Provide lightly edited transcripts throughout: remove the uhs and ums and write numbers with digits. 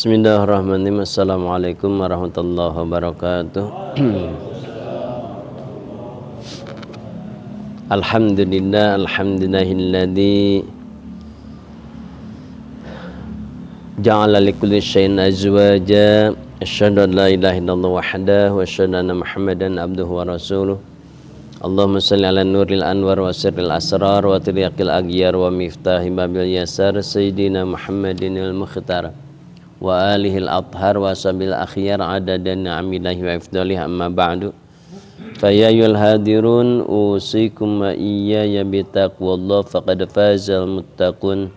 Bismillahirrahmanirrahim. Assalamualaikum warahmatullahi wabarakatuh. Alhamdulillahilladzi ja'ala likulli syai'in azwaja. Asyhadu an la ilaha illallah wahdahu wa asyhadu anna Muhammadan abduhu wa rasuluh. Allahumma shalli ala nuril anwar wa sirril asrar wa tiryaqil aghyar wa miftahi babil yasar sayyidina Muhammadin al-mukhtar wa alihil athhar wa sabil akhyar adadan ni'amillahi wa ifdalih amma ba'du. Fa ya ayyuhal hadirun usikum wa iyaya bitaqwallah faqad fazal muttaqun.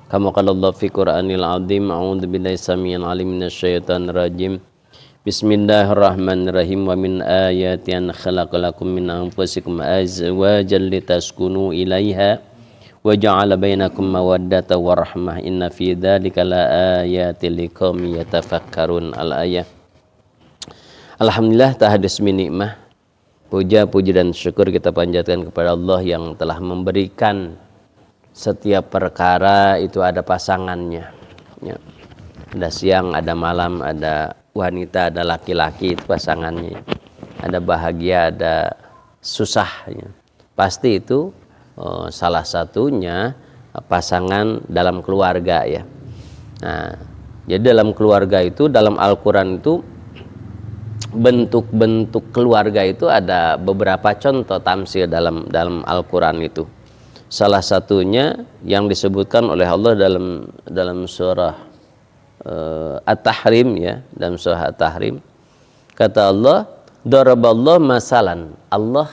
Kama qala Allah fi Qur'anil azim. A'udzu billahi samiyil alim minasyaitonir rajim. Bismillahirrahmanirrahim. Wa min ayati an khalaqalakum min anfusikum azwajan litaskunu ilaiha wa ja'ala bainakum mawaddatan wa rahmah inna fi dzalika laayatil liqaumin yatafakkarun. Al-ayah. Alhamdulillah tahadus min nikmah. Puja, puji dan syukur kita panjatkan kepada Allah yang telah memberikan setiap perkara itu ada pasangannya ya. Ada siang, ada malam, ada wanita, ada laki-laki, itu pasangannya. Ada bahagia, ada susah ya. Pasti itu salah satunya pasangan dalam keluarga ya. Nah, jadi dalam keluarga itu, dalam Al-Quran itu bentuk-bentuk keluarga itu ada beberapa contoh tamsil dalam Al-Quran itu. Salah satunya yang disebutkan oleh Allah dalam surah At-Tahrim ya, dalam surah At-Tahrim kata Allah, daraballahu masalan. Allah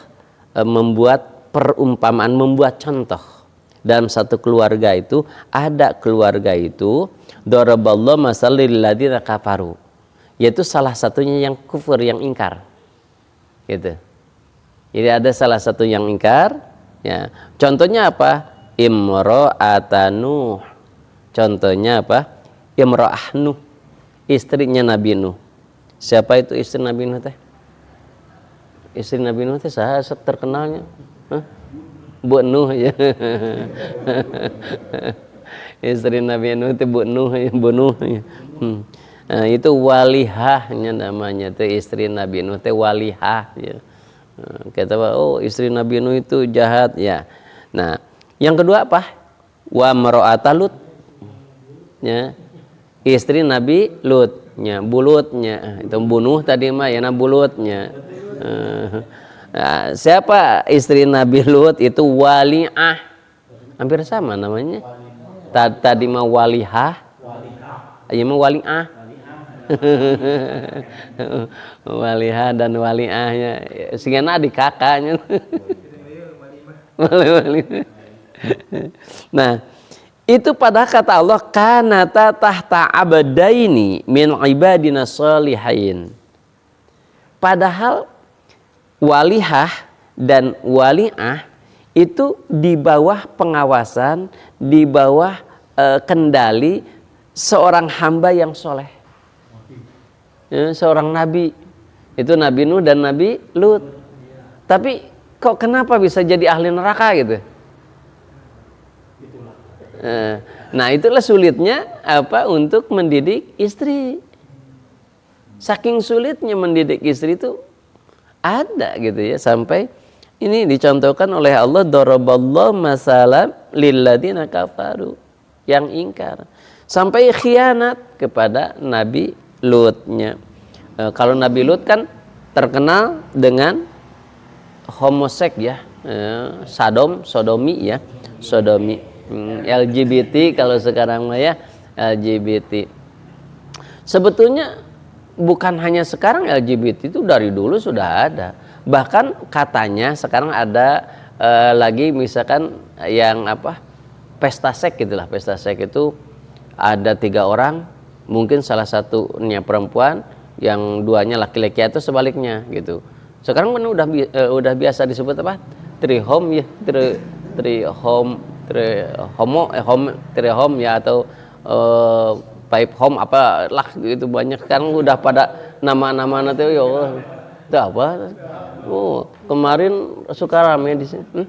membuat perumpamaan, membuat contoh. Dalam satu keluarga itu, ada keluarga itu daraballahu masalan lil ladzina kafaru, yaitu salah satunya yang kufur, yang ingkar gitu. Jadi ada salah satu yang ingkar ya. Contohnya apa? Imra'atan Nuh. Contohnya apa? Imra'ah Nuh, istrinya Nabi Nuh. Siapa itu istri Nabi Nuh teh? Istri Nabi Nuh teh saha terkenalnya? Bu Nuh ya. Istri Nabi Nuh itu Bu Nuh ya, Bu Nuh ya. Nah, itu walihahnya namanya tuh, istri Nabi Nuh teh walihah ya. Kata oh istri Nabi Nuh itu jahat ya. Nah, yang kedua apa? Wa mar'ata Lut. Ya. Istri Nabi Lut nya, bulutnya. Itu bunuh tadi mah ya, na bulutnya. Nah, siapa istri Nabi Lut itu? Wali'ah. Hampir sama namanya. Tadi mah walihah. Iya mah wali'ah. Walihah dan wali'ahnya. Sehingga adik kakaknya. Nah, itu pada kata Allah kanata tahta abdaini min ibadina shalihin. Padahal walihah dan wali'ah itu di bawah pengawasan, di bawah kendali seorang hamba yang soleh ya, seorang nabi. Itu Nabi Nuh dan Nabi Lut. Tapi kok kenapa bisa jadi ahli neraka gitu? Nah, itulah sulitnya apa untuk mendidik istri. Saking sulitnya mendidik istri itu ada gitu ya, sampai ini dicontohkan oleh Allah, daraballahu masalan lil ladzina kafaru, yang ingkar, sampai khianat kepada Nabi Lutnya. Kalau Nabi Lut kan terkenal dengan homoseks ya, sodomi ya, sodomi, LGBT kalau sekarang mah ya, LGBT. Sebetulnya bukan hanya sekarang LGBT, itu dari dulu sudah ada. Bahkan katanya sekarang ada lagi misalkan yang apa, pesta seks gitulah. Pesta seks itu ada 3 orang, mungkin salah satunya perempuan, yang duanya laki-laki, atau sebaliknya gitu. Sekarang kan udah biasa disebut apa? Trihome ya, trihome ya, atau pipe home apa lah gitu, banyak sekarang udah pada nama-nama nanti ya Allah. Itu apa? Oh, kemarin suka rame di sini.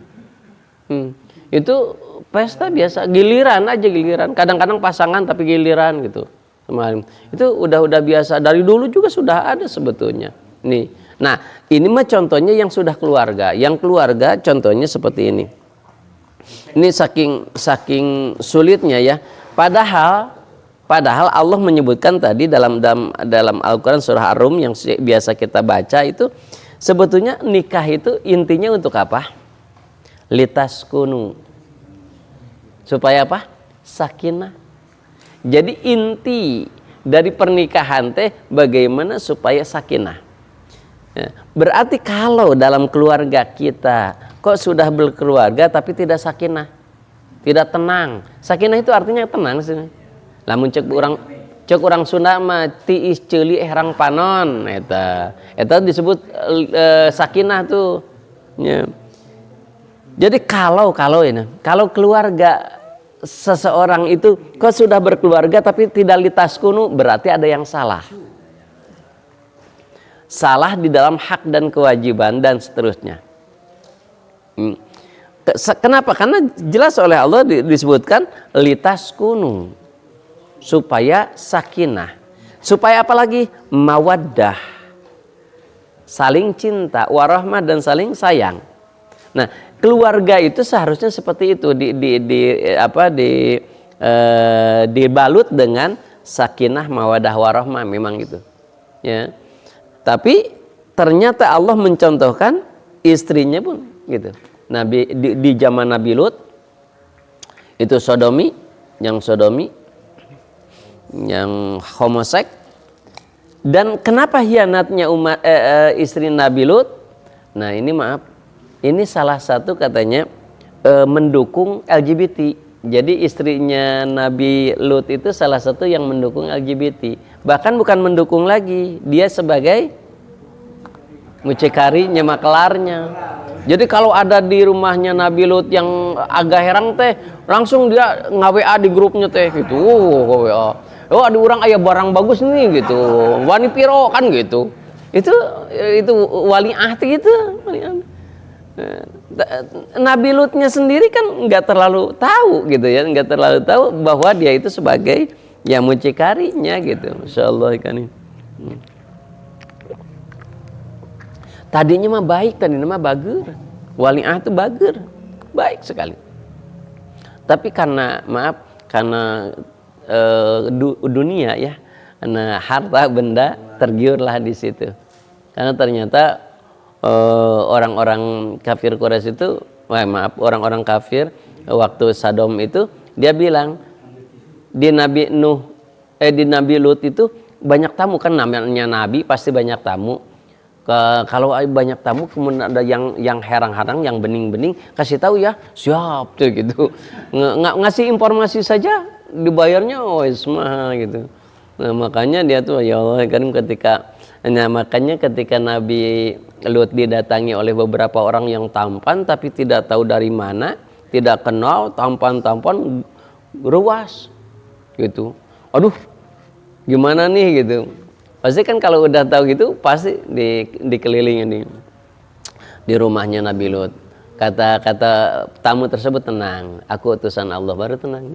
Itu pesta biasa, giliran aja, giliran. Kadang-kadang pasangan tapi giliran gitu. Itu udah biasa dari dulu juga sudah ada sebetulnya. Nih. Nah, ini mah contohnya yang sudah keluarga. Yang keluarga contohnya seperti ini. Ini saking sulitnya ya. Padahal Allah menyebutkan tadi dalam Al-Qur'an surah Ar-Rum yang biasa kita baca itu, sebetulnya nikah itu intinya untuk apa? Litaskunu. Supaya apa? Sakinah. Jadi inti dari pernikahan teh bagaimana supaya sakinah. Ya, berarti kalau dalam keluarga kita kok sudah berkeluarga tapi tidak sakinah, tidak tenang. Sakinah itu artinya tenang sih. Lamun cek orang Sunda mah tiis ceuli herang panon eta disebut sakinah tuh. Ya. Jadi kalau keluarga seseorang itu kok sudah berkeluarga tapi tidak litaskunu, berarti ada yang salah. Salah di dalam hak dan kewajiban dan seterusnya. Kenapa? Karena jelas oleh Allah disebutkan litaskunu, supaya sakinah, supaya apa lagi? Mawaddah, saling cinta, warahmah dan saling sayang. Nah, keluarga itu seharusnya seperti itu, dibalut dengan sakinah, mawaddah, warahmah, memang gitu. Ya. Tapi ternyata Allah mencontohkan istrinya pun gitu. Nabi di zaman Nabi Lut itu sodomi, yang homoseks. Dan kenapa hianatnya istri Nabi Lut? Nah, ini salah satu katanya mendukung LGBT. Jadi istrinya Nabi Lut itu salah satu yang mendukung LGBT. Bahkan bukan mendukung lagi, dia sebagai mucikari, nyemaklarnya. Jadi kalau ada di rumahnya Nabi Lut yang agak herang teh, langsung dia nge-WA di grupnya teh gitu. WA. Oh, ada orang aya barang bagus nih gitu. Wani piro kan gitu. Itu waliah gitu. Nabi Lutnya sendiri kan nggak terlalu tahu gitu ya, nggak terlalu tahu bahwa dia itu sebagai ya mucikarinya gitu. Masya Allah kan. Tadinya mah baik, tadinya mah bager. Waliah itu bager, baik sekali. Tapi karena dunia ya, karena harta benda tergiurlah di situ. Karena ternyata orang-orang kafir Quraisy itu, orang-orang kafir waktu Sodom itu, dia bilang di Nabi Lut itu banyak tamu, kan namanya Nabi pasti banyak tamu. Kalau banyak tamu kemudian ada yang herang-herang, yang bening-bening, kasih tahu ya, siap tuh gitu. Ngasih informasi saja dibayarnya semua gitu. Nah, makanya dia tuh ya Allah kan makanya ketika Nabi Lut didatangi oleh beberapa orang yang tampan tapi tidak tahu dari mana, tidak kenal, tampan ruas gitu. Aduh, gimana nih gitu. Pasti kan kalau udah tahu gitu pasti dikelilingin di rumahnya Nabi Lut. Kata tamu tersebut, tenang, aku utusan Allah, baru tenang.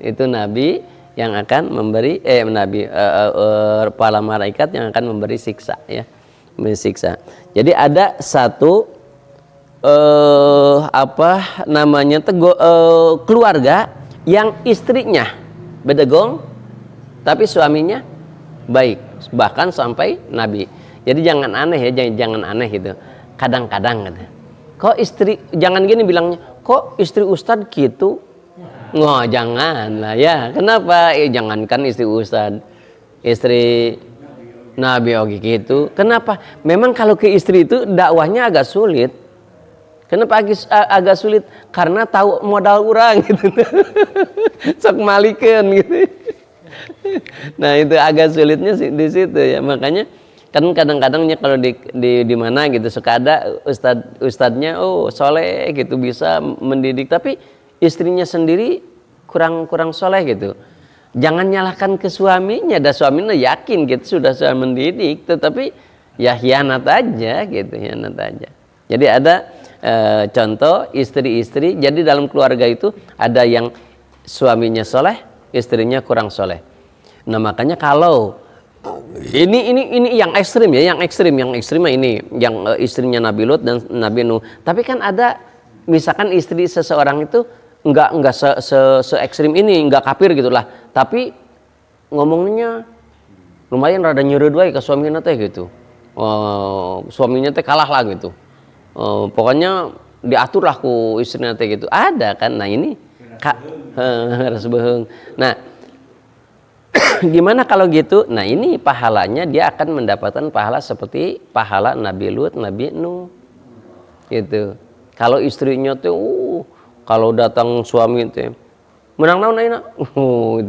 Itu Nabi yang akan memberi para malaikat yang akan memberi siksa ya, mensiksa. Jadi ada satu keluarga yang istrinya bedegong tapi suaminya baik, bahkan sampai Nabi. Jadi jangan aneh ya, jangan aneh gitu. Kadang-kadang gitu. Kok istri, jangan gini bilangnya, kok istri ustad gitu? Nggak, jangan lah ya. Kenapa? Jangankan istri ustad, istri Nabi oke gitu. Kenapa? Memang kalau ke istri itu dakwahnya agak sulit. Kenapa agak sulit? Karena tahu modal orang gitu. Sok malikeun gitu. Nah, itu agak sulitnya sih di situ ya. Makanya kan kadang-kadangnya kalau di mana gitu suka ada ustadznya soleh gitu, bisa mendidik, tapi istrinya sendiri kurang soleh gitu. Jangan nyalahkan ke suaminya, dan suaminya yakin gitu sudah mendidik, tetapi ya hianat aja gitu, hianat aja. Jadi ada contoh istri-istri, jadi dalam keluarga itu ada yang suaminya soleh, istrinya kurang soleh. Nah makanya kalau ini yang ekstrim ya, yang ekstrim mah ini yang istrinya Nabi Lut dan Nabi Nuh. Tapi kan ada misalkan istri seseorang itu enggak se ekstrim ini, enggak kafir gitulah. Tapi ngomongnya lumayan rada nyerut wae ke suaminya teh gitu. Suaminya teh kalah lah gitu. Pokoknya diatur lah ku istrinya teh gitu. Ada kan. Nah ini harus beheng. Nah, gimana kalau gitu? Nah ini pahalanya dia akan mendapatkan pahala seperti pahala Nabi Lut, Nabi Nuh gitu. Kalau istrinya tuh kalau datang suami tuh menang naon ayeuna,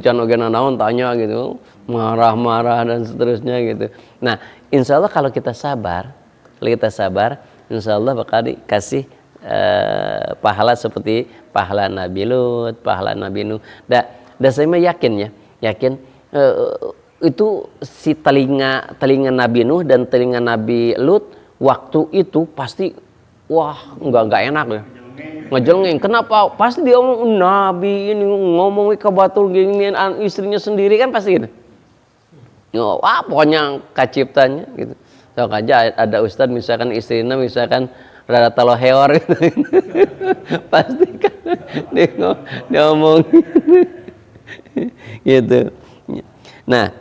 jangan oge naon tanya gitu, marah-marah dan seterusnya gitu. Nah insya Allah kalau kita sabar, insya Allah bakal dikasih pahala seperti pahala Nabi Lut, pahala Nabi Nuh. Dan saya mah yakin itu si telinga Nabi Nuh dan telinga Nabi Lut waktu itu pasti wah nggak enak ya, ngejelengeng. Kenapa? Pasti dia ngomong Nabi ini ngomong ke batul gini istrinya sendiri kan pasti gitu. Wah pokoknya kaciptanya gitu. So aja ada ustadz misalkan istrinya misalkan rada talo heor gitu. Pasti kan dia ngomong gitu. Nah,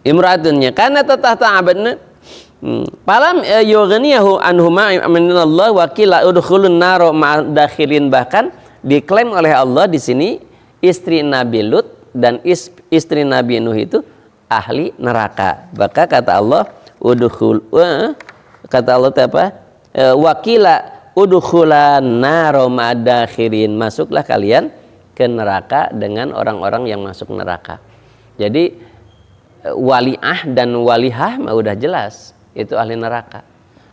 imra'atunnya kana tahta abadna palam yughniyahu anhuma minallah wa qila udkhulun nar ma'dakhilin, bahkan diklaim oleh Allah di sini istri Nabi Lut dan istri Nabi Nuh itu ahli neraka. Maka kata Allah kata Allah apa? Wa qila udkhulan nar ma'dakhilin, masuklah kalian ke neraka dengan orang-orang yang masuk neraka. Jadi waliah dan walihah mah udah jelas itu ahli neraka.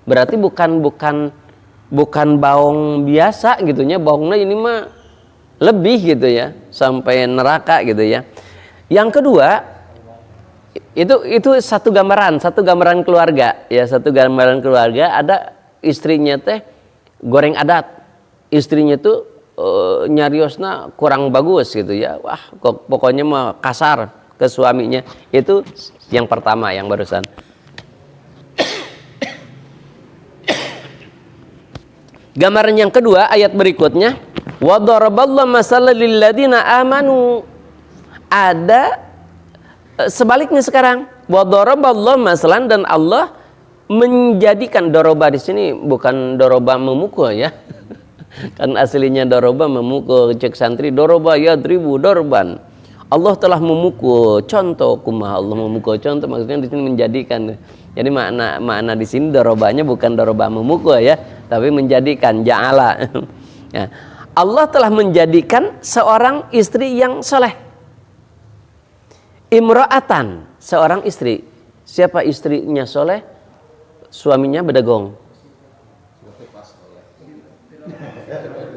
Berarti bukan baung biasa gitunya, baungnya ini mah lebih gitu ya sampai neraka gitu ya. Yang kedua itu satu gambaran keluarga ya, satu gambaran keluarga. Ada istrinya teh goreng adat, istrinya tuh nyariosna kurang bagus gitu ya, wah pokoknya mah kasar ke suaminya. Itu yang pertama yang barusan. Gambaran yang kedua ayat berikutnya, wa daraballahu masalan lil ladzina amanu. Ada sebaliknya sekarang, wa daraballahu masalan, dan Allah menjadikan. Doroba di sini bukan doroba memukul ya. Kan aslinya doroba memukul, cek santri doroba yadribu dorban. Allah telah memukul, contoh kumaha Allah memukul, contoh maksudnya di sini menjadikan. Jadi makna di sini dorobanya bukan doroba memukul ya, tapi menjadikan, ja'ala. Ya. Allah telah menjadikan seorang istri yang soleh. Imra'atan, seorang istri. Siapa istrinya soleh? Suaminya bedegong.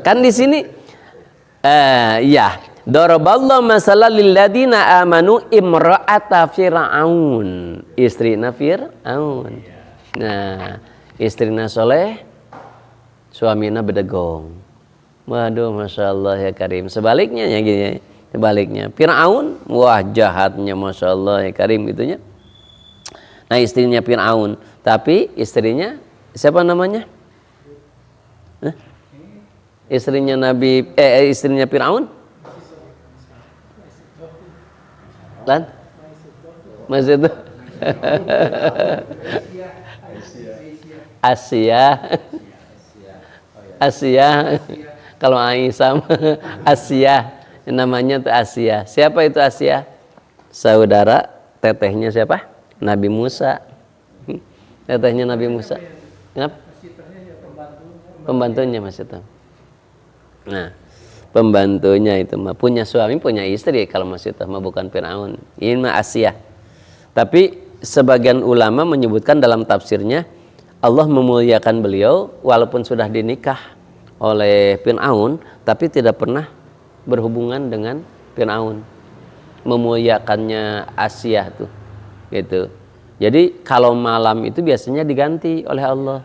Kan di sini ya, daraballahu masalan lil ladzina amanu imra'ata fir'aun, istrina Fir'aun. Nah, istrina soleh, suamina bedegong. Waduh, masya Allah ya Karim. Sebaliknya ya gini, sebaliknya Fir'aun, wah jahatnya masya Allah ya Karim gitunya. Nah istrinya Fir'aun, tapi istrinya siapa namanya? Istrinya istrinya Fir'aun? Lan? Masih itu? Asia. Kalau Aisyah Asia, namanya tuh Asia. Siapa itu Asia? Saudara tetehnya siapa? Nabi Musa. Tetehnya Nabi Musa. Kenapa? Pembantunya masih tahu. Nah, pembantunya itu mah punya suami, punya istri. Kalau masih tahu mah bukan Fir'aun. Ini mah Asia. Tapi sebagian ulama menyebutkan dalam tafsirnya, Allah memuliakan beliau walaupun sudah dinikah oleh Fir'aun, tapi tidak pernah berhubungan dengan Fir'aun. Memuliakannya Asia tuh, gitu. Jadi kalau malam itu biasanya diganti oleh Allah.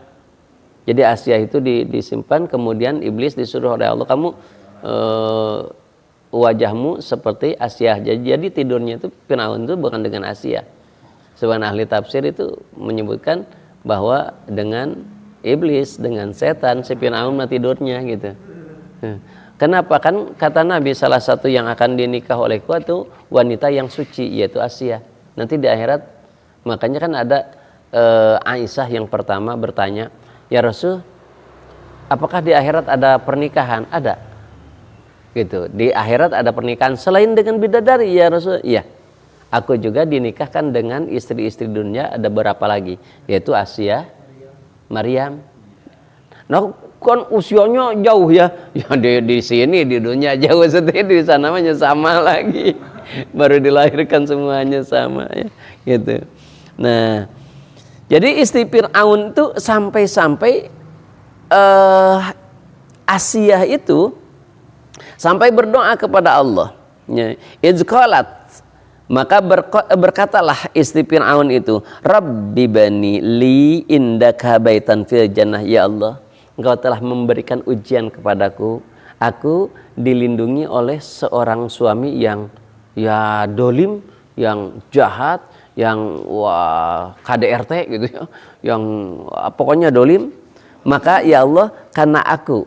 Jadi Asia itu disimpan, kemudian iblis disuruh oleh Allah, kamu wajahmu seperti Asia. Jadi tidurnya itu Fir'aun itu bukan dengan Asia. Sebagian ahli tafsir itu menyebutkan bahwa dengan iblis, dengan setan, si Fir'aun tidurnya gitu. Kenapa? Kan kata Nabi salah satu yang akan dinikah olehku itu wanita yang suci, yaitu Asia. Nanti di akhirat, makanya kan ada Aisyah yang pertama bertanya, ya Rasul, apakah di akhirat ada pernikahan? Ada. Gitu. Di akhirat ada pernikahan selain dengan bidadari, ya Rasul? Iya. Aku juga dinikahkan dengan istri-istri dunia, ada berapa lagi? Yaitu Asia, Maryam. Nah, kan usianya jauh ya. Ya di sini di dunia jauh, seperti di sana mah sama lagi. Baru dilahirkan semuanya sama ya, gitu. Nah, jadi istri Fir'aun itu sampai-sampai Asia itu sampai berdoa kepada Allah. Izqalat, maka berkatalah istri Fir'aun itu, Rabbi bani li indaka baitan fil jannah. Ya Allah, Engkau telah memberikan ujian kepadaku. Aku dilindungi oleh seorang suami yang ya dolim, yang jahat, yang KDRT gitu ya, yang pokoknya dolim. Maka ya Allah, karena aku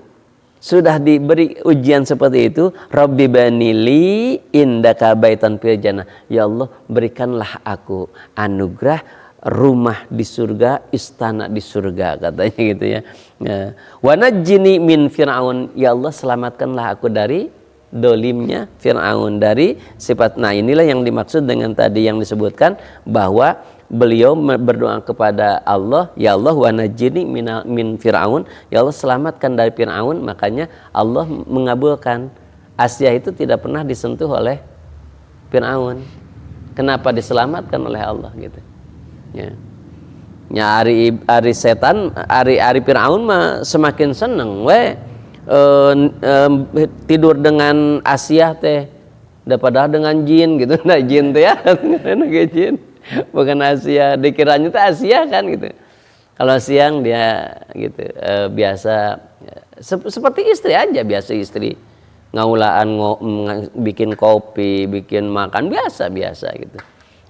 sudah diberi ujian seperti itu, Rabbi banili indaka baitan fil jannah. Ya Allah, berikanlah aku anugerah rumah di surga, istana di surga, katanya gitu ya. Wa najjini min Fir'aun. Ya Allah, selamatkanlah aku dari dolimnya Fir'aun, dari sifat. Nah, inilah yang dimaksud dengan tadi yang disebutkan bahwa beliau berdoa kepada Allah, ya Allah wa najjini min Fir'aun, ya Allah selamatkan dari Fir'aun. Makanya Allah mengabulkan. Asia itu tidak pernah disentuh oleh Fir'aun. Kenapa diselamatkan oleh Allah gitu ya. Ya ari setan, ari Fir'aun mah semakin seneng tidur dengan Asia teh daripada dengan jin gitu. Nah jin teh ya jin bukan Asia, dikiranya itu Asia kan gitu. Kalau siang dia gitu biasa seperti istri aja, biasa istri ngaulaan bikin kopi, bikin makan biasa gitu.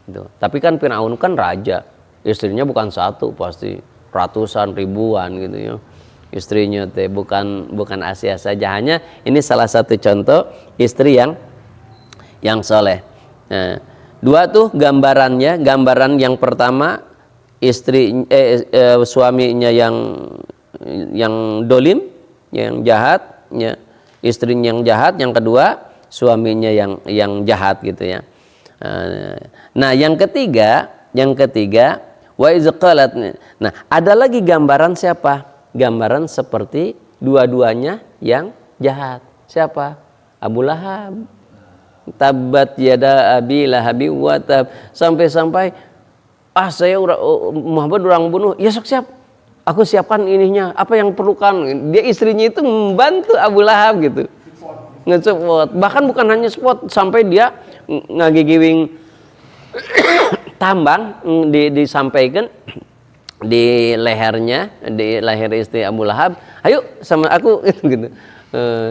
Gitu. Tapi kan Fir'aun kan raja, istrinya bukan satu, pasti ratusan ribuan gitu ya. Istrinya teh bukan Asia saja. Hanya ini salah satu contoh istri yang soleh. Nah, dua tuh gambarannya. Gambaran yang pertama suaminya yang dolim, yang jahat, ya. Istrinya yang jahat. Yang kedua suaminya yang jahat gitu ya. Nah, yang ketiga wa izqalat. Nah, ada lagi gambaran siapa? Gambaran seperti dua-duanya yang jahat. Siapa? Abu Lahab. Tabbat yada abi lahabi wa tab. Sampai-sampai saya Muhammad orang bunuh. Ya sok siap. Aku siapkan ininya. Apa yang perlukan? Dia istrinya itu membantu Abu Lahab gitu. Nge-support. Bahkan bukan hanya support, sampai dia ngagigiwing tambang disampaikan di lehernya, di leher istri Abu Lahab, ayo sama aku gitu.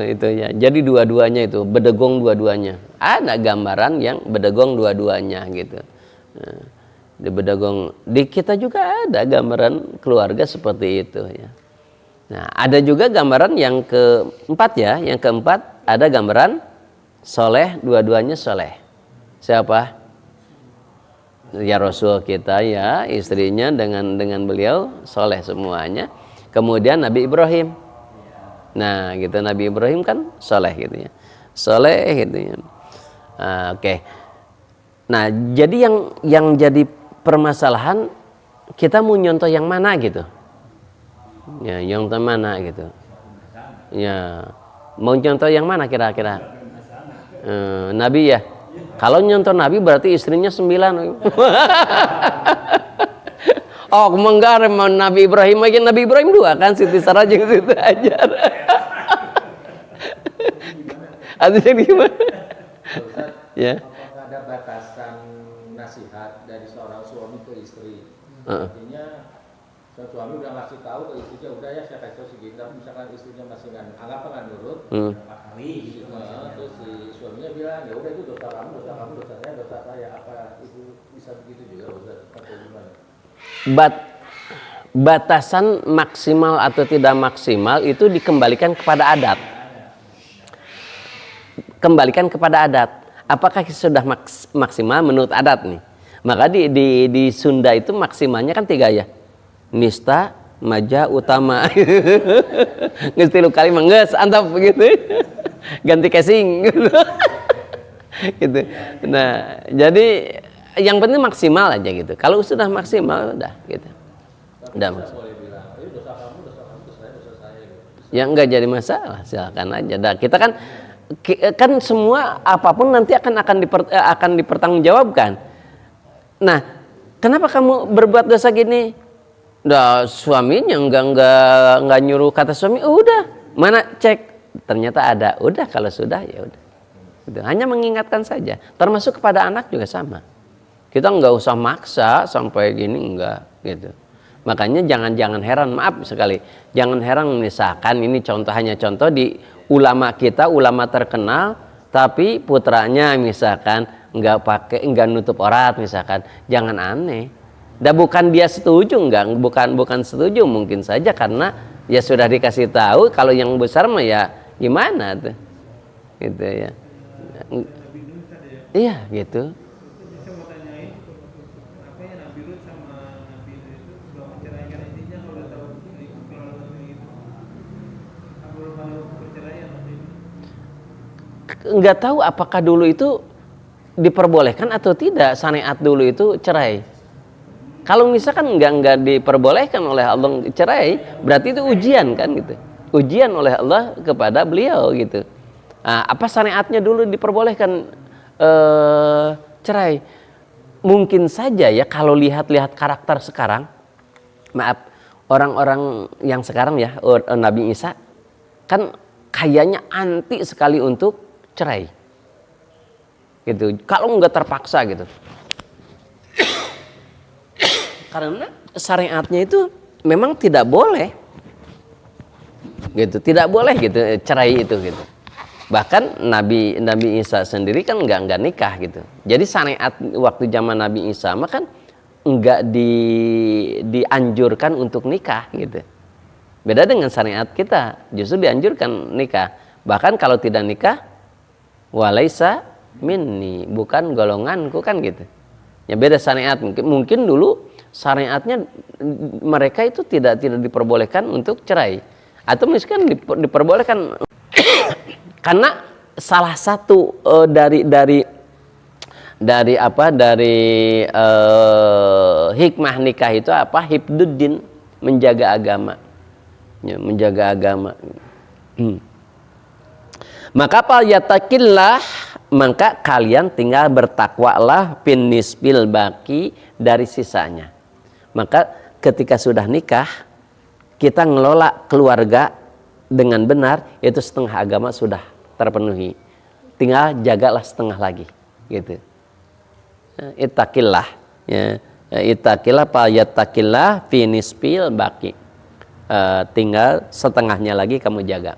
Itu ya. Jadi dua-duanya itu bedegong, dua-duanya. Ada gambaran yang bedegong dua-duanya gitu. Di bedegong, di kita juga ada gambaran keluarga seperti itu ya. Nah, ada juga gambaran yang keempat ya. Yang keempat ada gambaran soleh, dua-duanya soleh. Siapa? Ya Rasul kita ya, istrinya dengan beliau soleh semuanya. Kemudian Nabi Ibrahim. Nah gitu, Nabi Ibrahim kan soleh gitu ya, soleh gitu ya. Oke. Nah jadi yang jadi permasalahan, kita mau nyontoh yang mana gitu ya, yang mana gitu ya, mau contoh yang mana kira-kira? Nabi ya. Kalau nyontoh Nabi berarti istrinya 9. Oh, menggare Nabi Ibrahim lagi, Nabi Ibrahim 2 kan, Siti Sarah jeung Siti Hajar. Artinya gimana? Ya. Apakah ada batasan nasihat dari seorang suami ke istri? Artinya suami udah ngasih tahu ke istrinya, udah ya saya kasih tahu segini, tapi misalkan istrinya masih nggak nurut, terus si suami bisa begitu juga Ustaz atau gimana? Batasan maksimal atau tidak maksimal itu dikembalikan kepada adat. Kembalikan kepada adat. Apakah sudah maksimal menurut adat nih? Maka di Sunda itu maksimalnya kan 3 ya. Nista, maja, utama. Geus 3 kali mah geus antap begitu. Ganti casing gitu. Gitu. Nah, jadi yang penting maksimal aja gitu. Kalau sudah maksimal udah gitu. Udah maksimal. Boleh bilang, dosa kamu, dosa saya, dosa saya gitu. Ya enggak jadi masalah, silakan aja. Nah, kita kan semua apapun nanti akan dipertanggungjawabkan. Nah, kenapa kamu berbuat dosa gini? Dah suaminya enggak nyuruh kata suami, udah mana cek, ternyata ada, udah kalau sudah ya udah. Gitu. Hanya mengingatkan saja. Termasuk kepada anak juga sama. Kita enggak usah maksa sampai gini enggak gitu. Makanya jangan heran, maaf sekali, jangan heran misalkan ini hanya contoh di ulama kita, ulama terkenal, tapi putranya misalkan enggak nutup aurat misalkan, jangan aneh. Dan bukan dia setuju, bukan setuju, mungkin saja karena ya sudah dikasih tahu. Kalau yang besar mah ya gimana tuh, gitu ya. Iya gitu. Nggak tahu apakah dulu itu diperbolehkan atau tidak syariat dulu itu cerai. Kalau misalkan nggak diperbolehkan oleh Allah cerai, berarti itu ujian kan gitu. Ujian oleh Allah kepada beliau gitu. Nah, apa syariatnya dulu diperbolehkan cerai? Mungkin saja ya kalau lihat karakter sekarang, maaf, orang-orang yang sekarang ya, Nabi Isa kan kayaknya anti sekali untuk cerai gitu, kalau nggak terpaksa gitu. Karena syariatnya itu memang tidak boleh gitu, tidak boleh gitu cerai itu gitu. Bahkan Nabi Isa sendiri kan nggak nikah gitu. Jadi syariat waktu zaman Nabi Isa mah kan nggak dianjurkan untuk nikah gitu. Beda dengan syariat kita, justru dianjurkan nikah. Bahkan kalau tidak nikah, walaisa minni, bukan golonganku kan gitu. Ya beda syariat. Mungkin dulu syariatnya mereka itu tidak diperbolehkan untuk cerai, atau misalkan diperbolehkan karena salah satu dari hikmah nikah itu apa? Hifduddin, menjaga agama. Ya, menjaga agama. Maka falyatakillah, maka kalian tinggal bertakwalah fin nisbil baki, dari sisanya. Maka ketika sudah nikah, kita ngelola keluarga dengan benar, itu setengah agama sudah terpenuhi. Tinggal jagalah setengah lagi, gitu. Ittaqillah, ya. Ittaqillah falyatakillah fi nisbil baki. Tinggal setengahnya lagi kamu jaga.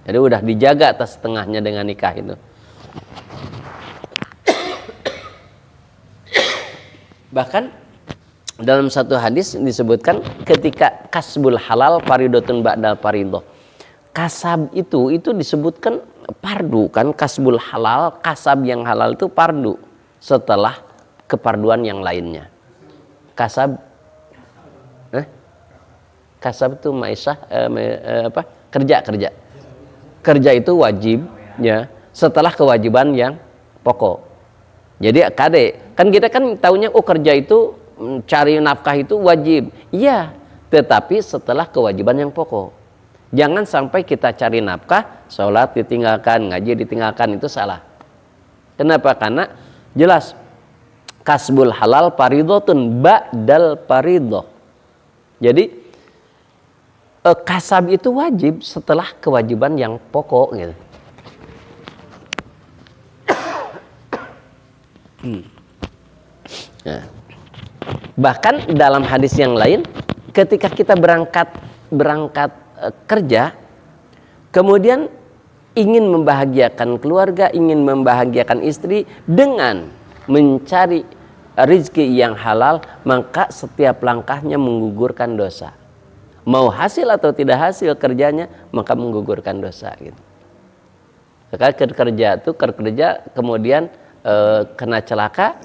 Jadi udah dijaga atas setengahnya dengan nikah itu. Bahkan dalam satu hadis disebutkan ketika kasbul halal faridotun ba'dal faridoh. Kasab itu disebutkan fardu kan, kasbul halal, kasab yang halal itu fardu setelah kefarduan yang lainnya. Kasab kasab itu maisah kerja itu wajib ya setelah kewajiban yang pokok. Jadi kan kita kan taunya kerja itu cari nafkah itu wajib. Iya, tetapi setelah kewajiban yang pokok. Jangan sampai kita cari nafkah, sholat ditinggalkan, ngaji ditinggalkan, itu salah. Kenapa? Karena jelas kasbul halal faridotun ba'dal faridoh. Jadi kasab itu wajib setelah kewajiban yang pokok gitu. Nah, bahkan dalam hadis yang lain, ketika kita berangkat kerja, kemudian ingin membahagiakan keluarga, ingin membahagiakan istri dengan mencari rizki yang halal, maka setiap langkahnya menggugurkan dosa. Mau hasil atau tidak hasil kerjanya, maka menggugurkan dosa gitu. Kerja kemudian kena celaka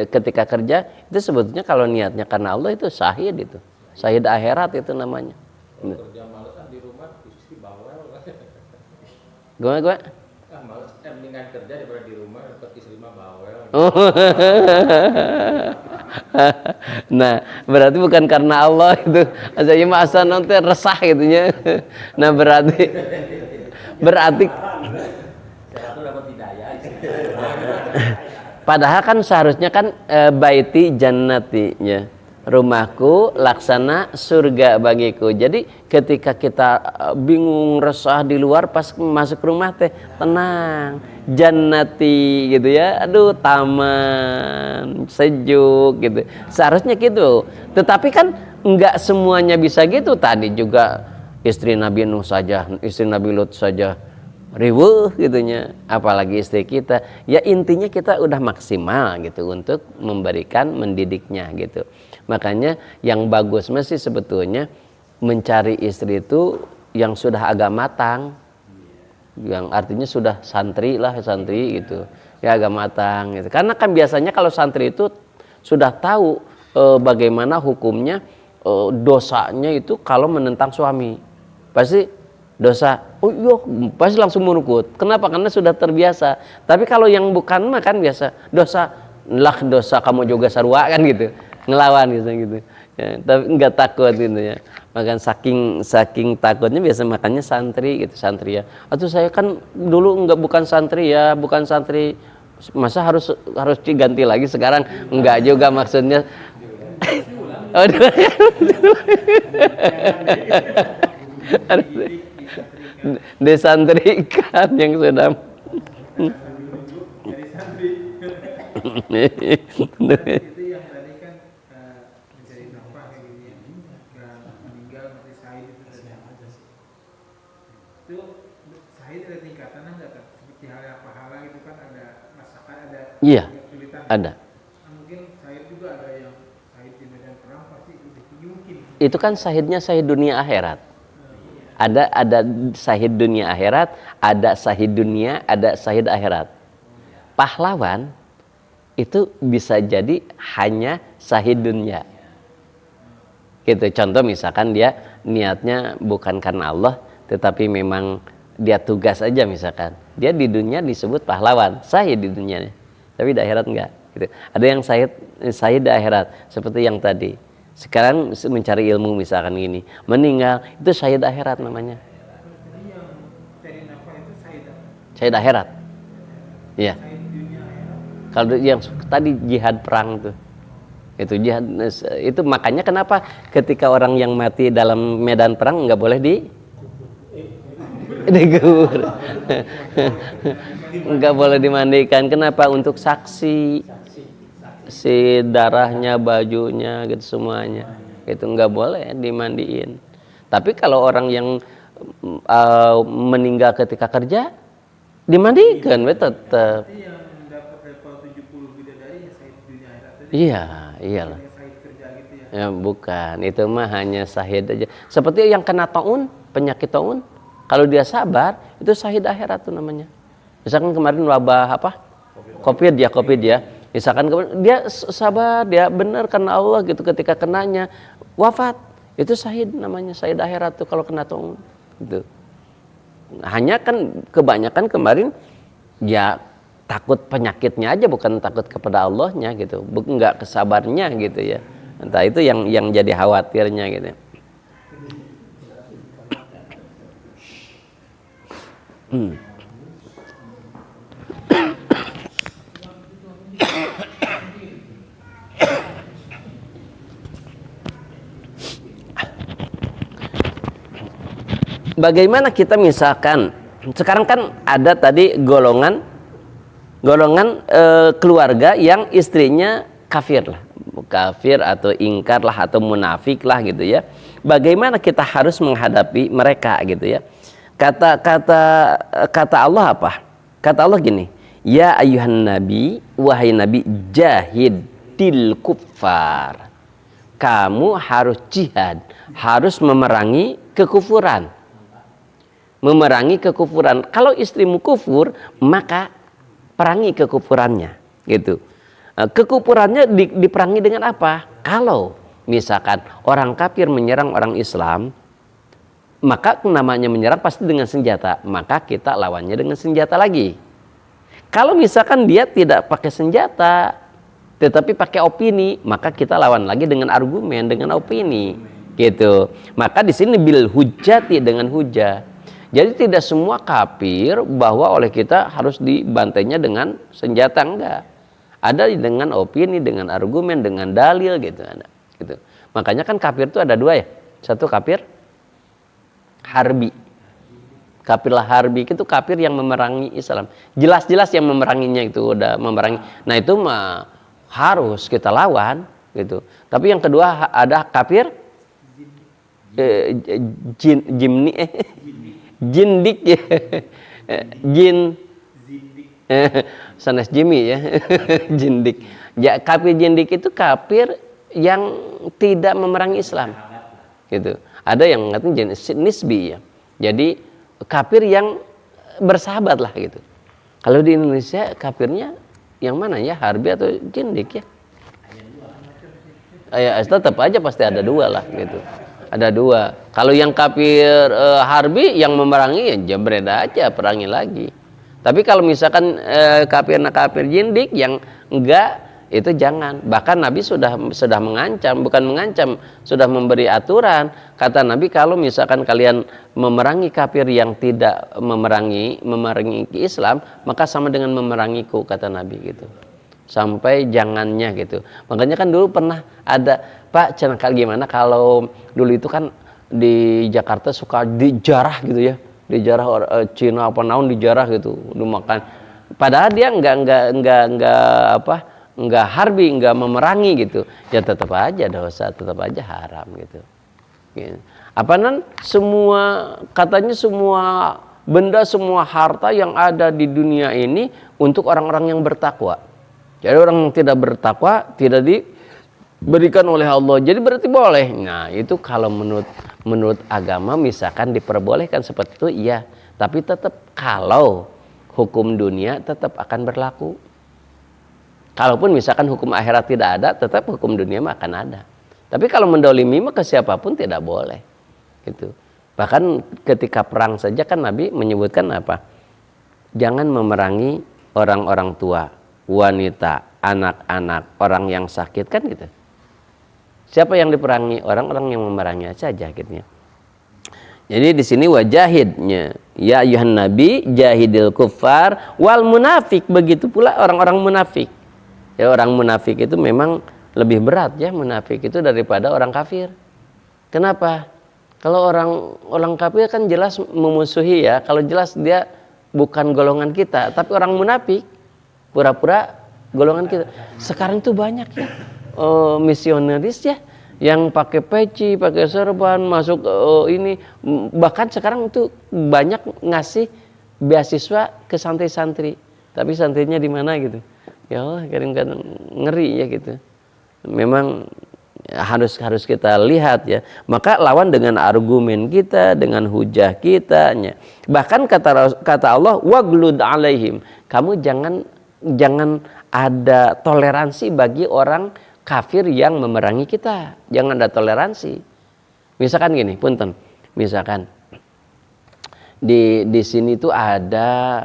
ketika kerja, itu sebetulnya kalau niatnya karena Allah itu syahid, itu syahid akhirat itu namanya. Kerja malesan di rumah istri bawel. Gue Males, mendingan kerja daripada di rumah, dapat istri mah bawel. Nah, berarti bukan karena Allah itu. Saya masa nanti resah gitunya. Nah, berarti padahal kan seharusnya kan baiti jannatinya, rumahku laksana surga bagiku. Jadi ketika kita bingung resah di luar, pas masuk rumah teh tenang, jannati gitu ya, aduh taman sejuk gitu, seharusnya gitu. Tetapi kan enggak semuanya bisa gitu. Tadi juga istri Nabi Nuh saja, istri Nabi Lut saja riweuh gitunya, apalagi istri kita. Ya intinya kita udah maksimal gitu untuk memberikan, mendidiknya gitu. Makanya yang bagus masih sebetulnya mencari istri itu yang sudah agak matang, yang artinya sudah santri gitu ya, agak matang gitu. Karena kan biasanya kalau santri itu sudah tahu bagaimana hukumnya, dosanya itu kalau menentang suami pasti dosa, oh iya pasti langsung menukut. Kenapa? Karena sudah terbiasa. Tapi kalau yang bukan mah kan biasa dosa kamu juga sarua kan gitu, ngelawan gitu ya, tapi nggak takut gitu ya. Makan saking takutnya biasa makannya santri gitu, santri ya. Atau saya kan dulu bukan santri, masa harus diganti lagi sekarang? Enggak juga maksudnya. Desantrikan yang sudah itu yang tadi kan mencari nafkah kayak gini ya, meninggal mati syahid itu syahid ada tingkatan enggak kan? Seperti halnya pahala itu kan ada masakan, ada iya kesulitan. ada. Mungkin syahid juga ada yang syahid di medan perang pasti lebih tinggi mungkin. Itu kan syahidnya syahid dunia akhirat. Ada syahid dunia akhirat, ada syahid dunia, ada syahid akhirat. Pahlawan itu bisa jadi hanya syahid dunia. Gitu. Contoh misalkan dia niatnya bukan karena Allah, tetapi memang dia tugas aja misalkan. Dia di dunia disebut pahlawan, syahid di dunianya. Tapi di akhirat enggak. Gitu. Ada yang syahid di akhirat, seperti yang tadi. Sekarang mencari ilmu misalkan gini, meninggal itu syahid akhirat namanya. Jadi yang cari nafkah itu syahid apa? Syahid akhirat. Iya. Syahid dunia akhirat. Kalau yang tadi jihad perang tuh. Itu jihad, itu makanya kenapa ketika orang yang mati dalam medan perang nggak boleh digubur. Nggak boleh dimandikan. Kenapa? Untuk saksi. Si darahnya, bajunya gitu semuanya itu nggak boleh dimandiin. Tapi kalau orang yang meninggal ketika kerja dimandikan tetap. Berarti yang mendapat level 70 bidadari ya syahid dunia akhirat tadi. Iyalah. Yang syahid kerja gitu ya. Ya bukan, itu mah hanya syahid aja. Seperti yang kena taun, penyakit taun, kalau dia sabar itu syahid akhirat tuh namanya. Misalkan kemarin wabah apa? Covid ya. Misalkan dia sabar, dia benar karena Allah gitu, ketika kenanya wafat, itu syahid namanya, syahid akhirat tuh kalau kena taun gitu. Hanya kan kebanyakan kemarin ya takut penyakitnya aja, bukan takut kepada Allahnya gitu, enggak kesabarnya gitu ya. Entah itu yang jadi khawatirnya gitu. Bagaimana kita misalkan sekarang kan ada tadi golongan keluarga yang istrinya kafir atau ingkar lah atau munafik lah gitu ya. Bagaimana kita harus menghadapi mereka gitu ya? Kata Allah apa? Kata Allah gini, Ya ayuhan nabi, wahai nabi, jahidil kuffar. Kamu harus jihad, harus memerangi kekufuran. Memerangi kekufuran. Kalau istrimu kufur, maka perangi kekufurannya, gitu. Kekufurannya diperangi dengan apa? Kalau misalkan orang kafir menyerang orang Islam, maka namanya menyerang pasti dengan senjata, maka kita lawannya dengan senjata lagi. Kalau misalkan dia tidak pakai senjata, tetapi pakai opini, maka kita lawan lagi dengan argumen, dengan opini, gitu. Maka di sini bil hujjati, dengan hujah. Jadi tidak semua kafir bahwa oleh kita harus dibantainya dengan senjata, enggak. Ada dengan opini, dengan argumen, dengan dalil, gitu. Ada, gitu. Makanya kan kafir itu ada dua ya. Satu kafir harbi. Kafir harbi itu kafir yang memerangi Islam. Jelas-jelas yang memeranginya itu udah memerangi. Nah itu mah harus kita lawan, gitu. Tapi yang kedua ada kafir jindik ya. Jin sanes Jimmy ya. Jindik. Ya, kafir jindik itu kafir yang tidak memerangi Islam. Gitu. Ada yang mengatakan nisbi ya. Jadi kafir yang bersahabat lah gitu. Kalau di Indonesia kafirnya yang mana ya? Harbi atau jindik ya? Ya tetap aja pasti ada dua lah gitu. Ada dua. Kalau yang kafir harbi yang memerangi ya jebret aja, perangi lagi. Tapi kalau misalkan kafir jindik yang enggak, itu jangan. Bahkan Nabi sudah mengancam, bukan mengancam, sudah memberi aturan. Kata Nabi, kalau misalkan kalian memerangi kafir yang tidak memerangi Islam, maka sama dengan memerangiku, kata Nabi gitu. Sampai jangannya gitu. Makanya kan dulu pernah ada, Pak, cenakal gimana kalau dulu itu kan di Jakarta suka dijarah gitu ya. Dijarah Cina apa naon dijarah gitu, dimakan. Padahal dia enggak harbi, enggak memerangi gitu. Ya tetap aja dosa, tetap aja haram gitu. Katanya semua benda, semua harta yang ada di dunia ini untuk orang-orang yang bertakwa. Jadi orang yang tidak bertakwa tidak diberikan oleh Allah. Jadi berarti boleh. Nah, itu kalau menurut agama misalkan diperbolehkan seperti itu, iya. Tapi tetap kalau hukum dunia tetap akan berlaku. Kalaupun misalkan hukum akhirat tidak ada, tetap hukum dunia mah akan ada. Tapi kalau mendolimi mah ke siapapun tidak boleh. Gitu. Bahkan ketika perang saja kan Nabi menyebutkan apa? Jangan memerangi orang-orang tua, wanita, anak-anak, orang yang sakit, kan gitu. Siapa yang diperangi? Orang-orang yang memerangi saja gitu. Jadi di sini wajahidnya, ya ayuhan nabi jahidil kuffar wal munafik, begitu pula orang-orang munafik. Ya, orang munafik itu memang lebih berat ya, munafik itu daripada orang kafir. Kenapa? Kalau orang kafir kan jelas memusuhi ya, kalau jelas dia bukan golongan kita, tapi orang munafik pura-pura golongan kita. Sekarang itu banyak ya misionaris ya, yang pakai peci, pakai serban, masuk ini. Bahkan sekarang itu banyak ngasih beasiswa ke santri-santri. Tapi santrinya di mana gitu? Ya Allah, kadang-kadang ngeri ya gitu. Memang harus kita lihat ya. Maka lawan dengan argumen kita, dengan hujah kita. Bahkan kata Allah, waglud alaihim. Kamu jangan ada toleransi bagi orang kafir yang memerangi kita. Jangan ada toleransi. Misalkan gini, punten. Misalkan di sini tuh ada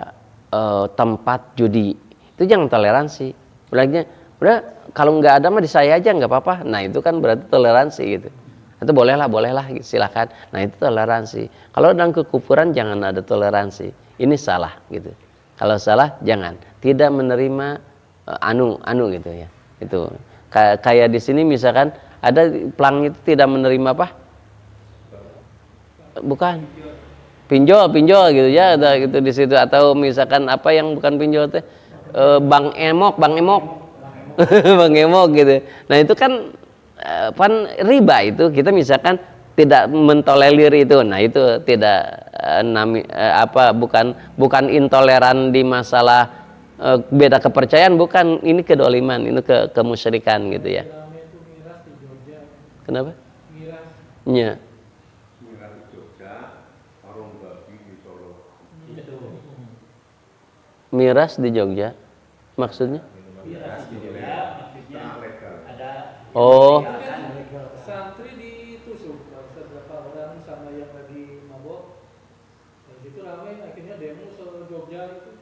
tempat judi. Itu jangan toleransi. Udah kalau nggak ada mah di saya aja nggak apa-apa. Nah itu kan berarti toleransi gitu. Itu bolehlah silakan. Nah itu toleransi. Kalau dalam kekufuran jangan ada toleransi. Ini salah gitu. Kalau salah jangan. Tidak menerima anu gitu ya. Itu kayak di sini misalkan ada pelang itu tidak menerima apa? Bukan. Pinjol gitu ya, ada gitu di situ. Atau misalkan apa yang bukan pinjol teh? Bang emok Bang emok gitu. Nah itu kan riba itu, kita misalkan tidak mentolerir itu. Nah itu tidak bukan intoleran di masalah beda kepercayaan, bukan ini kedoliman, ini kemusyrikan gitu ya. Rame itu miras di Jogja. Kenapa? Miras. Nya. Miras di Jogja, warung babi di Solo. Miras di Jogja. Maksudnya? Miras di Jogja, maksudnya legal. Ada Oh, Santri ditusuk beberapa orang sama yang lagi mabok. Dari situ ramai akhirnya demo se Jogja itu.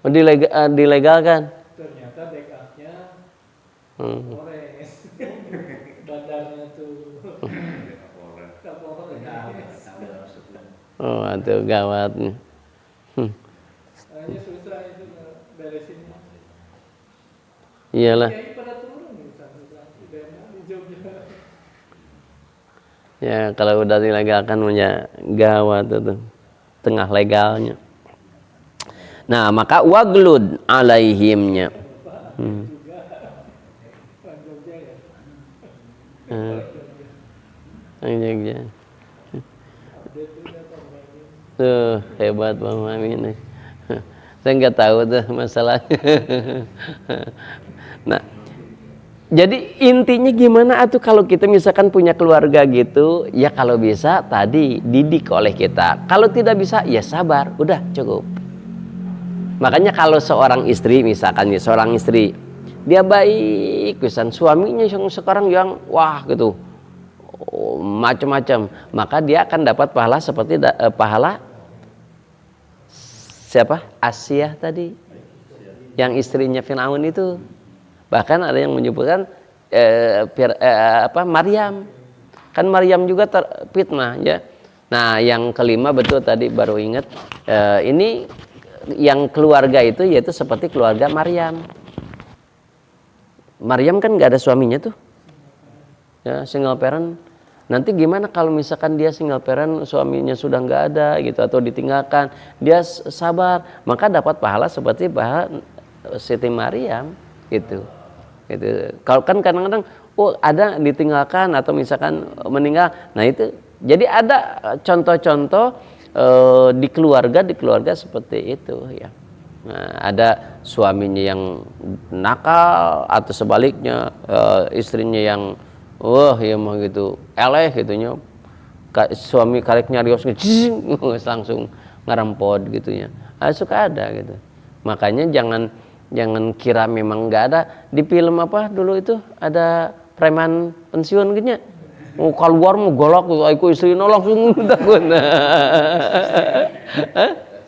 Oh, dilegalkan. Ternyata backupnya Hmm. Polres. Bandarnya tuh Kapolres. Oh, itu gawat nih. Hanya susah itu beresinnya. Iyalah. Kiai pada turun nih santri-santri demo di Jogja. Ya, kalau udah dilegalkan punya gawat itu. Tengah legalnya. Nah, maka waglud alaihimnya. Orang Jogja ya. Jogja. Dia tuh udah pemain. Tuh, hebat Bang Mami nih. Saya nggak tahu tuh masalahnya. Nah, jadi intinya gimana atuh kalau kita misalkan punya keluarga gitu, ya kalau bisa tadi didik oleh kita. Kalau tidak bisa ya sabar, udah cukup. Makanya kalau seorang istri, misalkan ya seorang istri, dia baik, pisan suaminya yang sekarang yang wah gitu, macam-macam, maka dia akan dapat pahala seperti pahala siapa? Asyah tadi, yang istrinya Firaun itu. Bahkan ada yang menyebutkan Maryam, kan Maryam juga terfitnah ya. Nah, yang kelima betul tadi baru ingat, ini yang keluarga itu yaitu seperti keluarga Maryam. Maryam kan nggak ada suaminya tuh, ya single parent. Nanti gimana kalau misalkan dia single parent, suaminya sudah nggak ada gitu atau ditinggalkan, dia sabar, maka dapat pahala seperti pahala Siti Maryam gitu. Gitu. Kalau kan kadang-kadang ada ditinggalkan atau misalkan meninggal, nah itu jadi ada contoh-contoh di keluarga seperti itu ya. Nah, ada suaminya yang nakal atau sebaliknya istrinya yang ya mah gitu eleh gitunya, suami karek nyarios langsung ngerempot gitunya. Suka ada gitu. Makanya jangan kira memang nggak ada. Di film apa dulu itu ada preman pensiun gitu ya. Mau keluar mau golok aku istrinya langsung takut.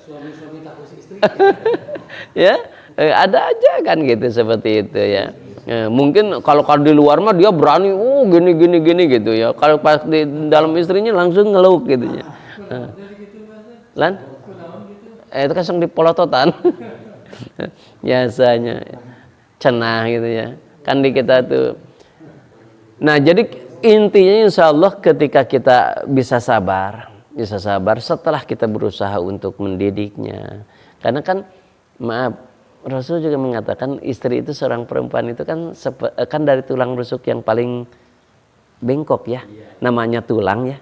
Suami-suami takut si istri. Ya, ada aja kan gitu seperti itu ya. Mungkin kalau di luar mah dia berani, gini gitu ya. Kalau pas di dalam istrinya langsung ngeluk gitu ya. Lan? Itu kan di polototan. Biasanya cenah gitu ya. Kan di kita tuh. Nah, jadi intinya insya Allah ketika kita bisa sabar setelah kita berusaha untuk mendidiknya. Karena kan maaf, Rasul juga mengatakan istri itu seorang perempuan itu kan dari tulang rusuk yang paling bengkok ya. Namanya tulang ya.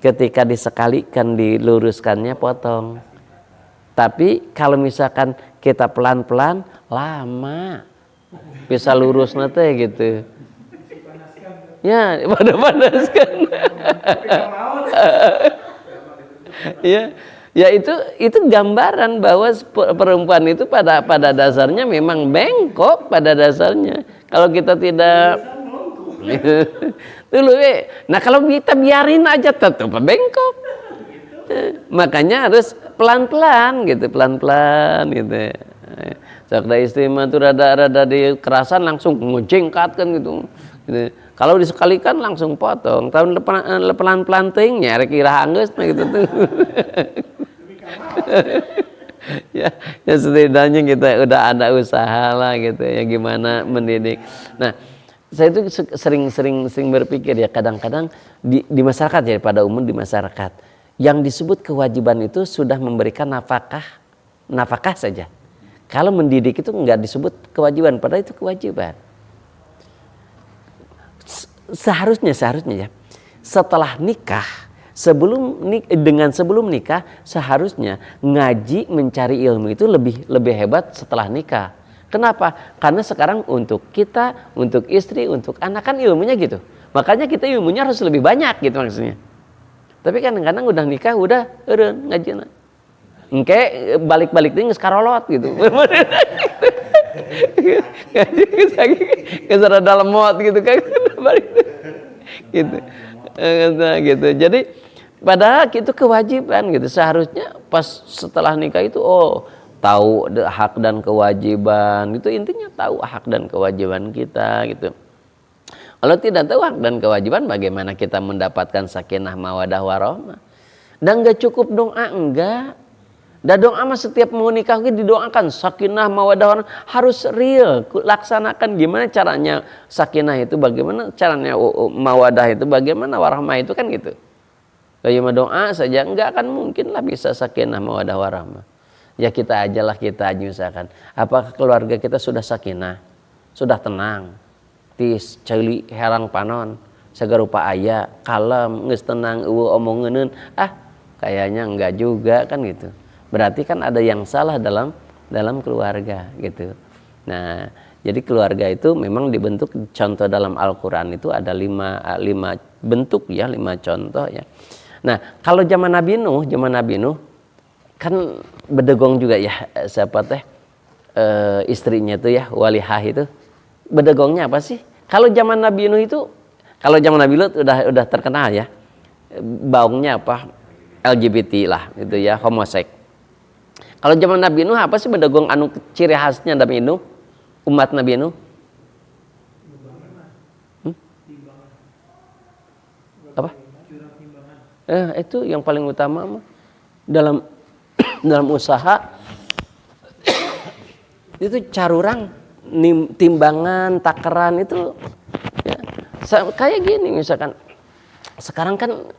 Ketika disekalikan diluruskannya potong. Tapi kalau misalkan kita pelan-pelan lama bisa lurus nanti gitu. Ya, panas-panaskan. Ya itu gambaran bahwa perempuan itu pada dasarnya memang bengkok pada dasarnya. Kalau kita tidak dulu nah kalau kita biarin aja tetap bengkok. Makanya harus pelan-pelan gitu, gitu. Sakda istri mah tuh rada di kerasan langsung ngejengkat kan gitu. Kalau disekalikan langsung potong. Tahun pelan-pelan ting nyari kira anggeus gitu tuh. ya setidaknya kita udah ada usaha lah gitu ya gimana mendidik. Nah, saya itu sering berpikir ya kadang-kadang di masyarakat ya pada umum di masyarakat yang disebut kewajiban itu sudah memberikan nafkah saja. Kalau mendidik itu nggak disebut kewajiban, padahal itu kewajiban. Seharusnya ya setelah nikah sebelum nikah seharusnya ngaji mencari ilmu itu lebih hebat setelah nikah. Kenapa? Karena sekarang untuk kita, untuk istri, untuk anak kan ilmunya gitu. Makanya kita ilmunya harus lebih banyak gitu maksudnya. Tapi kadang-kadang udah nikah udah ngaji. Engke balik-balik ini ngeskarolot gitu. Kesana dalam mot gitu kan balik gitu. Gitu. Jadi padahal itu kewajiban gitu. Seharusnya pas setelah nikah itu tahu hak dan kewajiban. Itu intinya tahu hak dan kewajiban kita gitu. Kalau tidak tahu hak dan kewajiban bagaimana kita mendapatkan sakinah mawadah warahmah? Dan enggak cukup doa enggak. Dan doa mah setiap mau nikah didoakan sakinah mawadah warahmah, harus real, laksanakan gimana caranya sakinah itu, bagaimana caranya mawadah itu, bagaimana warahmah itu kan gitu. Kayak doa saja enggak akan mungkin lah bisa sakinah mawadah warahmah. Ya kita aja misalkan, apakah keluarga kita sudah sakinah, sudah tenang, tis ceuli herang panon, segarupa aya, kalem, geus tenang, omongeun, kayaknya enggak juga kan gitu. Berarti kan ada yang salah dalam keluarga gitu. Nah, jadi keluarga itu memang dibentuk, contoh dalam Al-Quran itu ada lima bentuk ya, 5 contoh ya. Nah, kalau zaman Nabi Nuh kan bedegong juga ya, siapa teh istrinya itu ya, Walihah itu. Bedegongnya apa sih? Kalau zaman Nabi Nuh itu, kalau zaman Nabi Lut udah terkenal ya. Baungnya apa? LGBT lah gitu ya, homoseks. Kalau zaman Nabi Nuh apa sih bedegong anu ciri khasnya Nabi Nuh? Umat Nabi Nuh? Apa? Itu yang paling utama mah dalam usaha itu carurang, timbangan, takaran itu ya. Kayak gini misalkan sekarang kan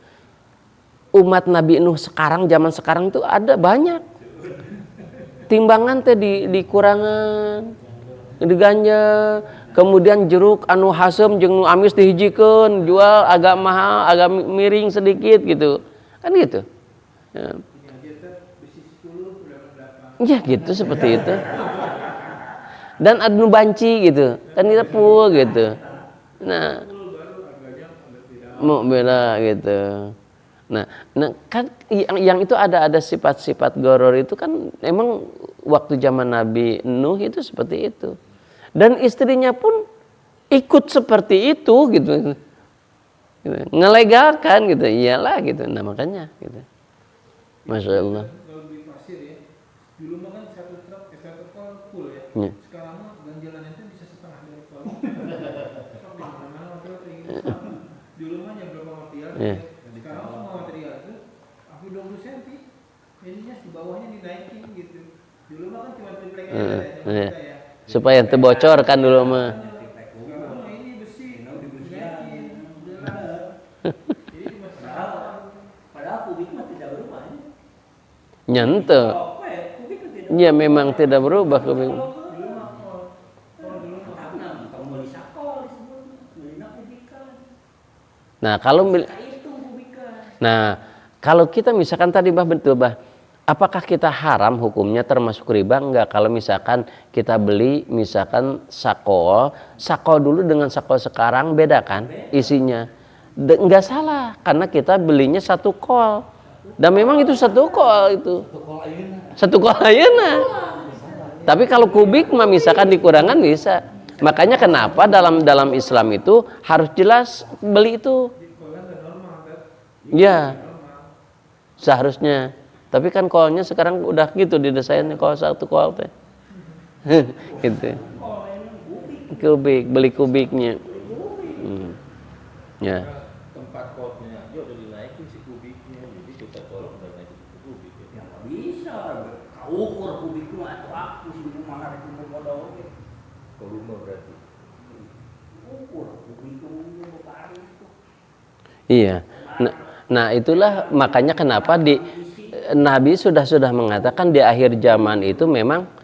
umat Nabi Nuh sekarang, zaman sekarang tuh ada banyak timbangan teh dikurangan, diganja, kemudian jeruk anu hasem jeung nu amis dihijikeun, jual agak mahal, agak miring sedikit gitu. Kan gitu. Ya gitu seperti itu. Dan anu banci gitu, kan kita full gitu. Nah, mau beda gitu. Nah kan yang itu ada sifat-sifat goror itu kan emang waktu zaman Nabi Nuh itu seperti itu. Dan istrinya pun ikut seperti itu gitu. Ngelegalkan gitu. Iyalah gitu. Nah makanya gitu. Masya Allah. Kalau di pasir ya, dulu mah kan satu truk full ya. Sekarang mah ganjalan itu bisa setengah dari tol. Mana-mana dulu mah yang berapa material. Sekarang semua material itu hampir 20 cm. Ininya di bawahnya dinaikin gitu. Dulu mah kan cuma triplek aja ya. Supaya ente bocor kan dulu mah. Sekarang mah ini besi, dinaikin. Jadi padahal kubik mah tidak berubah ya. Nyente. Ya memang tidak berubah kubik. Kalau kita misalkan tadi betul apakah kita haram hukumnya termasuk riba? Enggak. Kalau misalkan kita beli misalkan sakol dulu dengan sakol sekarang beda kan isinya. Enggak salah karena kita belinya satu kol. Dan memang itu satu kol itu. Satu kol ayeuna. Tapi kalau kubik mah misalkan dikurangan bisa. Makanya kenapa dalam Islam itu harus jelas beli itu. Ya. Seharusnya. Tapi kan kolnya sekarang udah gitu didesainnya kol satu kol teh. Gitu. Kubik, beli kubiknya. Ya. Tempat kolnya aja udah dinaikin si kubiknya. Jadi kita tolong udah naikin kubik. Ya nggak bisa. Kau ukur kubiknya atau aku sih mana itu modal. Volume berarti. Ukur kubiknya tarik itu. Iya. Nah itulah makanya kenapa Nabi sudah mengatakan di akhir zaman itu memang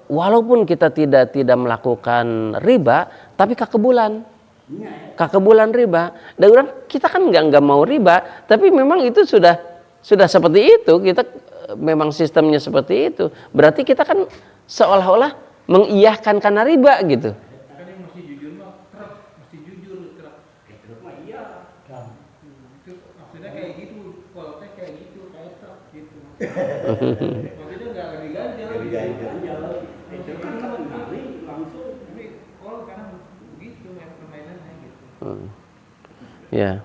walaupun kita tidak melakukan riba tapi kekebulan Kakebulan riba. Dan orang kita kan nggak mau riba, tapi memang itu sudah seperti itu. Kita memang sistemnya seperti itu. Berarti kita kan seolah-olah mengiyahkan karena riba gitu. Kan yang mesti jujur mah truk, mesti jujur truk. Truk mah iya. Itu maksudnya kayak gitu, kolotnya kayak gitu, kayak truk gitu. Maksudnya nggak diganjel. Itu kan kali langsung. Tapi kalau karena begitu main permainannya gitu. Ya.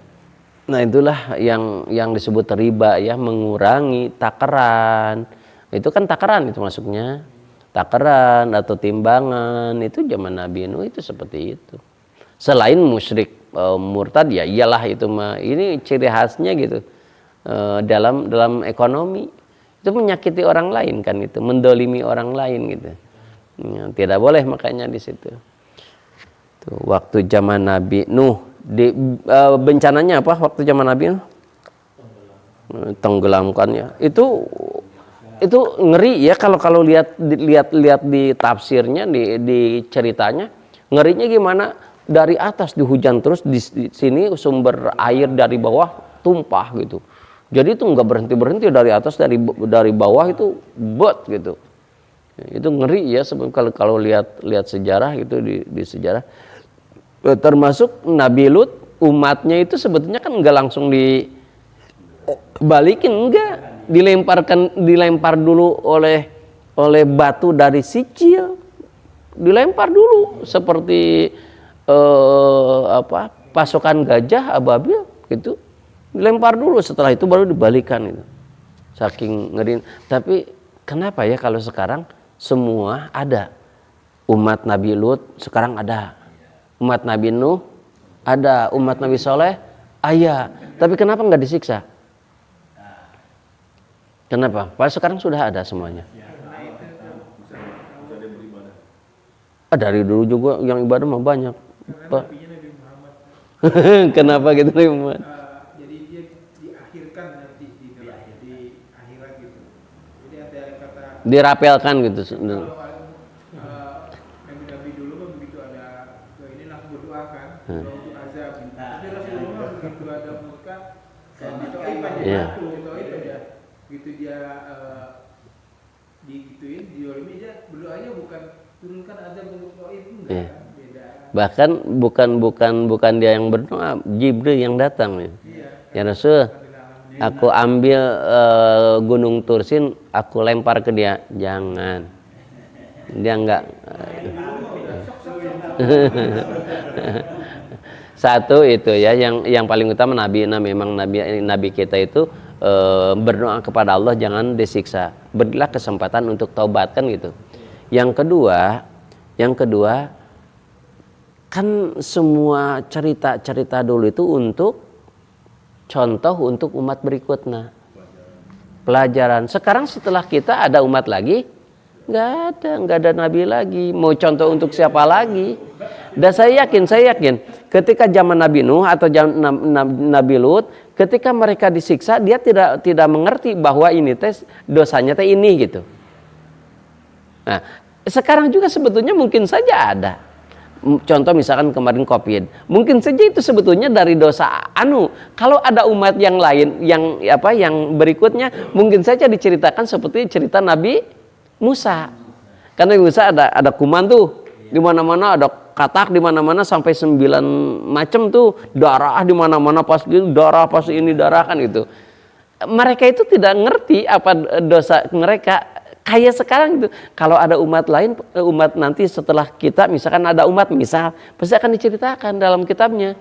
Nah, itulah yang disebut riba ya, mengurangi takaran. Itu kan takaran itu masuknya. Takaran atau timbangan itu zaman Nabi Nuh itu seperti itu. Selain musyrik murtad ya iyalah itu mah, ini ciri khasnya gitu. Dalam ekonomi itu menyakiti orang lain kan, itu mendolimi orang lain gitu. Ya, tidak boleh makanya di situ. Tuh, waktu zaman Nabi Nuh bencananya apa waktu zaman Nabi Nuh? Tenggelamkan ya. Itu ngeri ya kalau lihat di tafsirnya, di ceritanya, ngerinya gimana, dari atas dihujan terus, di sini sumber air dari bawah tumpah gitu. Jadi itu nggak berhenti dari atas, dari bawah itu bot gitu. Itu ngeri ya kalau lihat sejarah gitu, di sejarah. Termasuk Nabi Lut, umatnya itu sebetulnya kan nggak langsung dibalikin, enggak. Dilempar dulu oleh batu dari Sicil, dilempar dulu seperti pasukan gajah ababil gitu, dilempar dulu, setelah itu baru dibalikan itu, saking ngeri. Tapi kenapa ya kalau sekarang semua ada, umat Nabi Lut sekarang ada, umat Nabi Nuh ada, umat Nabi Soleh ayah, tapi kenapa nggak disiksa? Kenapa? Padahal sekarang sudah ada semuanya. Dari dulu juga yang ibadah mah banyak. Karena nabinya Nabi Muhammad. Kenapa gitu Nabi Muhammad? Jadi dia diakhirkan nanti di akhirat gitu. Jadi ada kata Dirapelkan gitu. kalau nabi-nabi dulu kan begitu ada ini langsung berdoa kan, doa untuk azab. Tapi Rasulullah begitu ada murka, ditoib aja, Iya. ditoib aja. Gitu dia digituin, diolimi, dia berdoanya bukan turunkan azab untuk toib, enggak Iya. kan, beda. Bahkan bukan dia yang berdoa, Jibril yang datang ya. Iya. Ya Rasul, aku ambil gunung Tursin, aku lempar ke dia. Jangan. Dia enggak. Satu itu ya, yang paling utama memang nabi kita itu berdoa kepada Allah jangan disiksa. Berilah kesempatan untuk taubat kan gitu. Yang kedua kan semua cerita dulu itu untuk contoh untuk umat berikutnya. Pelajaran. Sekarang setelah kita ada umat lagi, nggak ada nabi lagi. Mau contoh untuk siapa lagi? Dan saya yakin ketika zaman Nabi Nuh atau zaman Nabi Lut, ketika mereka disiksa, dia tidak mengerti bahwa ini dosanya ini gitu. Nah, sekarang juga sebetulnya mungkin saja ada. Contoh misalkan kemarin Covid, mungkin saja itu sebetulnya dari dosa kalau ada umat yang lain yang berikutnya, mungkin saja diceritakan seperti cerita Nabi Musa. Karena Musa ada kuman tuh, di mana-mana ada katak, di mana-mana sampai 9 macam tuh, darah di mana-mana, pas gitu darah, pas ini darah kan itu. Mereka itu tidak ngerti apa dosa mereka. Kayak sekarang gitu, kalau ada umat lain, umat nanti setelah kita, misalkan ada umat pasti akan diceritakan dalam kitabnya.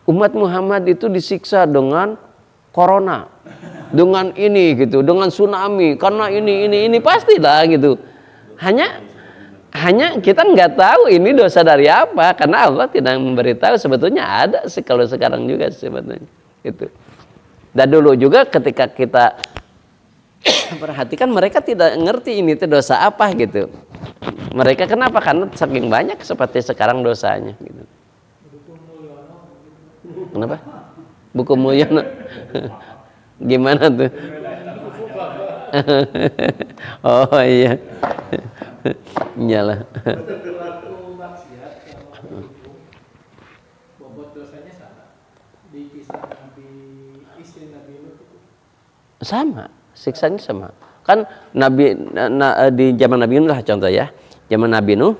Umat Muhammad itu disiksa dengan corona, dengan ini gitu, dengan tsunami, karena ini pastilah gitu. Hanya kita nggak tahu ini dosa dari apa, karena Allah tidak memberitahu. Sebetulnya ada sih kalau sekarang juga sebetulnya itu. Dan dulu juga ketika kita perhatikan, mereka tidak ngerti ini itu dosa apa gitu. Mereka kenapa? Karena saking banyak seperti sekarang dosanya gitu. Kenapa? Buku Mulyono. Gimana tuh? Oh iya. Iyalah. Pelaku maksiat sama itu Sama, siksanya sama. Kan Nabi di zaman Nabi Nuh lah contoh ya. Zaman Nabi Nuh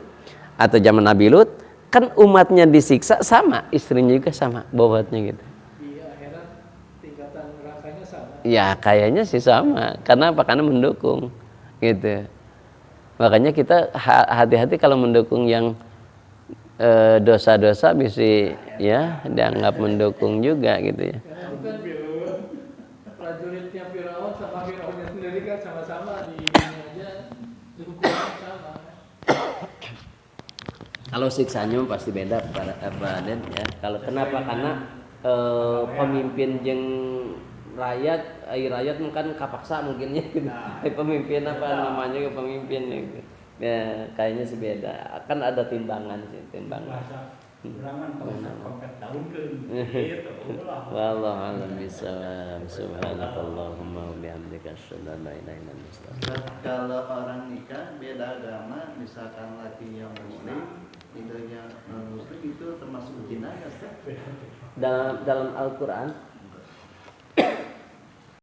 atau zaman Nabi Lut, kan umatnya disiksa sama, istrinya juga sama bobotnya gitu. Di akhirat tingkatan rasanya sama. Ya kayaknya sih sama. Karena apa? Karena mendukung gitu. Makanya kita hati-hati kalau mendukung yang dosa-dosa bisa ya dianggap mendukung juga gitu ya. Karena bukan prajuritnya Firaun sama Firaunnya sendiri kan sama-sama di dunia aja hukumnya sama. Kalau siksanya pasti beda Pak Den ya. Kalau kenapa? Karena pemimpin jeung rakyat mungkin kapaksa mungkinnya gitu. Pemimpin apa namanya pemimpin gitu. Ya kayaknya sih beda. Akan ada timbangan sih, timbangan. Ulangan kompet tahun ke gitu. Wallahu a'lam bishawab. Subhanakallahumma wa bihamdika asyhadu an la ilaha illa anta astaghfiruka. Kalau orang nikah beda agama, misalkan lakinya muslim, istrinya non muslim, itu termasuk zina nggak sih? Dalam Al-Qur'an